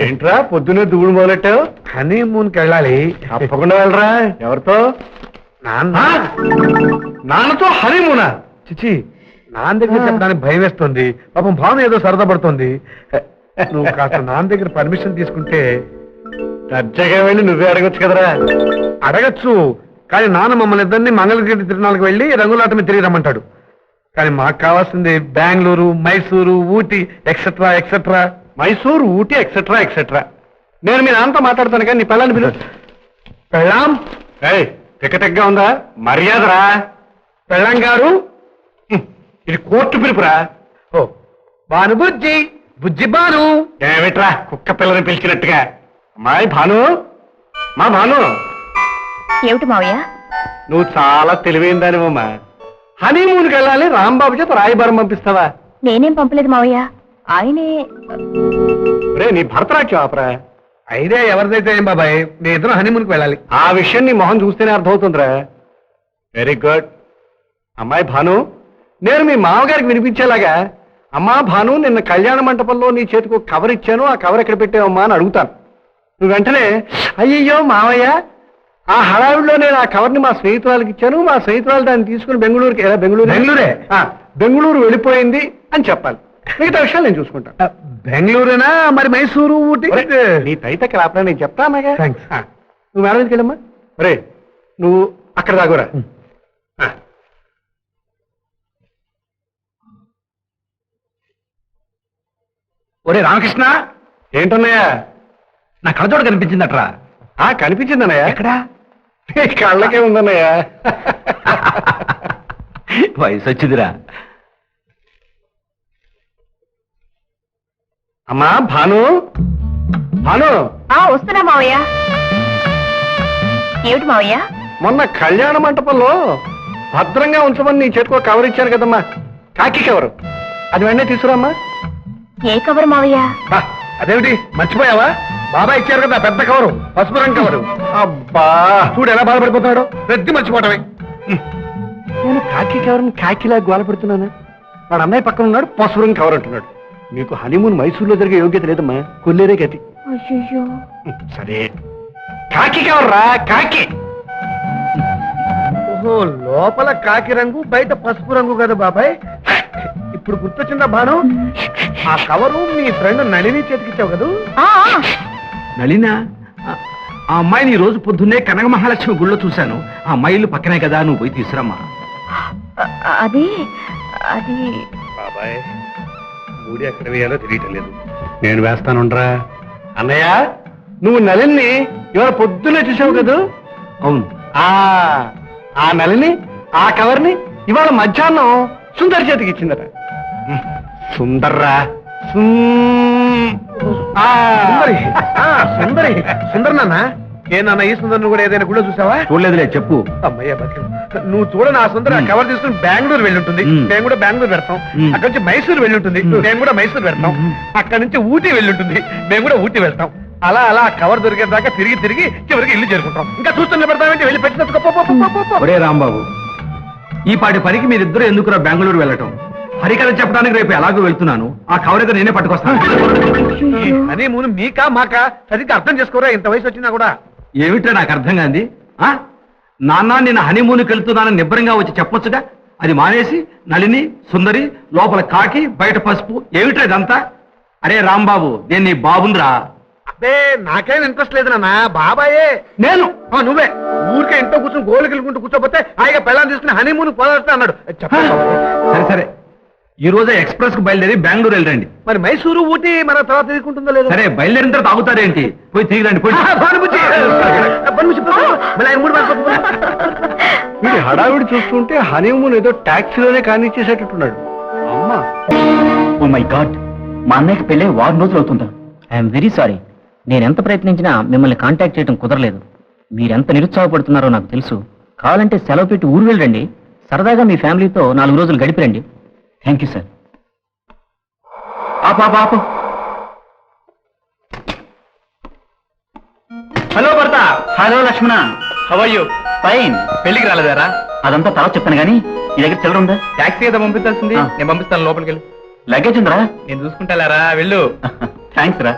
ఏంట్రా పొద్దున్నే దూడు మొదలెట్టావు? హనీమూన్కి వెళ్ళాలి. తప్పకుండా వెళ్ళరా. ఎవరితో? నాన్నతో హనీమూనా? చిచి, నాన్న దగ్గర చెప్పడానికి భయం వేస్తుంది. పాపం భావన ఏదో సరదా పడుతుంది. నువ్వు కాస్త నాన్న దగ్గర పర్మిషన్ తీసుకుంటే దర్జాగా వెళ్ళి నువ్వే అడగచ్చు కదరా. అడగచ్చు, కానీ నాన్న మమ్మల్ని ఇద్దరిని మంగళగిరి తిరునాళ్ళకి వెళ్ళి రంగులాట మీద తిరిగి రమ్మంటాడు. కానీ మాకు కావాల్సింది Bengaluru, Mysuru, Ooty etcetera etcetera. Mysuru, Ooty etcetera etcetera. నేను మీ నాన్నతో మాట్లాడతాను కానీ నీ పెళ్ళాన్ని పిలు. పెళ్ళాం తిక్కతిక్కగా ఉందా? మర్యాదరా. పెళ్ళాం గారు, ఇది కోర్టు పిలుపురా. ఓ భాను బుజ్జి, బుజ్జి భాను. ఏమిట్రా కుక్క పిల్లని పిలిచినట్టుగా? అమ్మాయి భాను, మా భాను. ఏమిటి మావయ్య? నువ్వు చాలా తెలివైందానివమ్మా. హనీమూన్కి వెళ్ళాలి, రాంబాబు చేత రాయబారం పంపిస్తావా? నేనేం పంపలేదు మావయ్య, ఆయనే. రే నీ భరతనాట్యం ఆపరా. ఐడియా ఎవరిదైతే ఏం బాబాయ్, నీ ఇద్దరు హనీమూన్కి వెళ్ళాలి. ఆ విషయం నీ మొహం చూస్తేనే అర్థమవుతుందిరా. Very good. అమ్మాయి భాను, నేను మీ మామగారికి వినిపించేలాగా, అమ్మా భాను, నిన్న కళ్యాణ మంటపంలో నీ చేతికి ఒక కవర్ ఇచ్చాను, ఆ కవర్ ఎక్కడ పెట్టావమ్మా అని అడుగుతాను. నువ్వు వెంటనే అయ్యయ్యో మావయ్య, ఆ హడావిడిలో నేను ఆ కవర్ని మా స్నేహితురాలకి ఇచ్చాను, మా స్నేహితురాలు దాన్ని తీసుకుని బెంగళూరుకి బెంగళూరు వెళ్ళిపోయింది అని చెప్పాలి. మిగతా విషయాలు నేను చూసుకుంటాను. బెంగళూరేనా మరి మైసూరు, ఊటీ? నీ తైతకి రాపడా, నేను చెప్తానగా. నువ్వు మేడం మీదకి వెళ్ళమ్మా. రే నువ్వు అక్కడ దాగురా. ఒరే రామకృష్ణ. ఏంటన్నాయా? నా కళ్ళతోడు కనిపించిందట్రా. కనిపించిందన్నయ్యా. ఎక్కడా? కళ్ళకే ఉందన్నయ్యా. వయసు వచ్చిందిరా. అమ్మా భాను, భాను. వస్తున్నా మావయ్య. ఏమిటి మావయ్య? మొన్న కళ్యాణ మంటపంలో భద్రంగా ఉంచమని నీ చేతికో కవర్ ఇచ్చాను కదమ్మా, కాకి కవరు. అది వెంటనే తీసుకురామ్మా. ఏ కవర్ మావయ్య? అదేమిటి మర్చిపోయావా? బాబాయ్ ఇచ్చారు కదా పెద్ద కవరు, పసుపు రంగు కవరు. అబ్బా చూడు ఎలా బాధపడిపోతున్నాడు. పెద్ద మర్చిపోవటమే. నేను కాకి కవర్ కాకిలా గోలపెడుతున్నాను. వాడు అన్నయ్య పక్కన ఉన్నాడు, పసుపు రంగు కవర్ అంటున్నాడు. మీకు హనీమూన్ మైసూరులో జరిగే యోగ్యత లేదమ్మా, కొల్లేరే గతి. సరే కాకి కవర్ రా, కాకి. ఓహో, లోపల కాకి రంగు, బయట పసుపు రంగు కదా బాబాయ్. ఇప్పుడు గుర్తొచ్చిందా భాను? ఆ కవరు మీ ఫ్రెండ్ నళిని చేతికిచ్చావు కదా? నళినా? ఆ అమ్మాయిని ఈ రోజు పొద్దున్నే కనక మహాలక్ష్మి గుళ్ళో చూశాను. ఆ అమ్మాయి ఇల్లు పక్కనే కదా, నువ్వు పోయి తీసుకురామ్మా. అది అది బాబాయ్, మూడి ఎక్కడ వేయాలో తెలియటం లేదు. నేను వేస్తానుండ్రా. అన్నయ్య, నువ్వు నళిని ఇవాళ పొద్దున్నే చూసావు కదా? అవును. ఆ నళిని ఆ కవర్ని ఇవాళ మధ్యాహ్నం సుందర్ చేతికి ఇచ్చిందట. సుందర్రా, సుందరి. సుందర్ నాన్న? ఏ నాన్న, ఈ సుందర్ను కూడా ఏదైనా గుళ్ళో చూసావా? చూడలేదులే, చెప్పు. అమ్మయ్య బతికి నువ్వు చూడని ఆ సుందర కవర్ తీసుకుని బెంగళూరు వెళ్ళుంటుంది. మేము కూడా బెంగళూరు పెడతాం. అక్కడి నుంచి మైసూరు వెళ్ళుంటుంది. మేము కూడా మైసూరు పెడతాం. అక్కడి నుంచి ఊటీ వెళ్ళుంటుంది. మేము కూడా ఊటీ వెళ్తాం. అలా అలా కవర్ దొరికేదాకా తిరిగి తిరిగి చివరికి ఇల్లు చేరుకుంటాం. ఇంకా చూస్తున్న పెడతామంటే వెళ్ళి పెట్టిన. ఒరే రాంబాబు, ఈ పాటి పనికి మీరిద్దరూ ఎందుకురా బెంగళూరు వెళ్ళటం? హరికథ చెప్పడానికి రేపు ఎలాగో వెళ్తున్నాను. ఆ కవర్ నేనే పట్టుకొస్తాను. అదే మూను మీకా మాకా సరిగ్గా అర్థం చేసుకోరా, ఇంత వయసు వచ్చినా కూడా. ఏమిట్రా నాకు అర్థం కాంది? నాన్న నిన్న హనీమూన్కి వెళ్తున్నానని నిబ్బరంగా వచ్చి చెప్పొచ్చుగా. అది మానేసి నళిని, సుందరి, లోపల కాకి, బయట పసుపు. ఏమిట్రా ఇదంతా? అరే రాంబాబు, నేను నీ బాబుందిరా. అదే నాకేం ఇంట్రెస్ట్ లేదు నాన్న, బాబాయే. నేను? నువ్వే ఊరికే ఇంట్లో కూర్చొని గోళ్ళు కెలుకుంటూ కూర్చోపోతే హాయిగా పెళ్ళాన్ని తీసుకుని హనీమూన్ పోదాస్తా అన్నాడు. సరే సరే, ఈ రోజే ఎక్స్ప్రెస్ కు బయలుదేరి బెంగళూరు వెళ్ళండి. మరి మైసూరు, ఊటీ మన తర్వాత తీసుకుంటుందో లేదు. సరే బయలుదేరిన తర్వాత ఆగుతారేంటి? పోయి తిరిగిరండి. వీడి హడావిడి చూస్తుంటే హనీమూన్ ఏదో టాక్సీలోనే కానిచ్చేసేటట్టున్నాడు. అమ్మా, ఓ మై గాడ్, మా అన్నయ్యకి పెళ్ళే 6 రోజులు అవుతుందా? I'm very sorry. నేనెంత ప్రయత్నించినా మిమ్మల్ని కాంటాక్ట్ చేయడం కుదరలేదు. మీరెంత నిరుత్సాహపడుతున్నారో నాకు తెలుసు. కావాలంటే సెలవు పెట్టి ఊరు వెళ్ళండి. సరదాగా మీ ఫ్యామిలీతో 4 రోజులు గడిపిరండి. Thank you sir. ఆపు. హలో భర్త. Hello Lakshmana, how are you? Fine. పెళ్లికి రాలేదారా? అదంతా తర్వాత చెప్తాను కానీ ఈ దగ్గర చిల్లర ఉందా? టాక్సీ ఏదో పంపించాల్సింది. నేను పంపిస్తాను, లోపలికి వెళ్ళి. లగేజ్ ఉందిరా? నేను చూసుకుంటా. వెళ్ళు. థ్యాంక్స్ రా.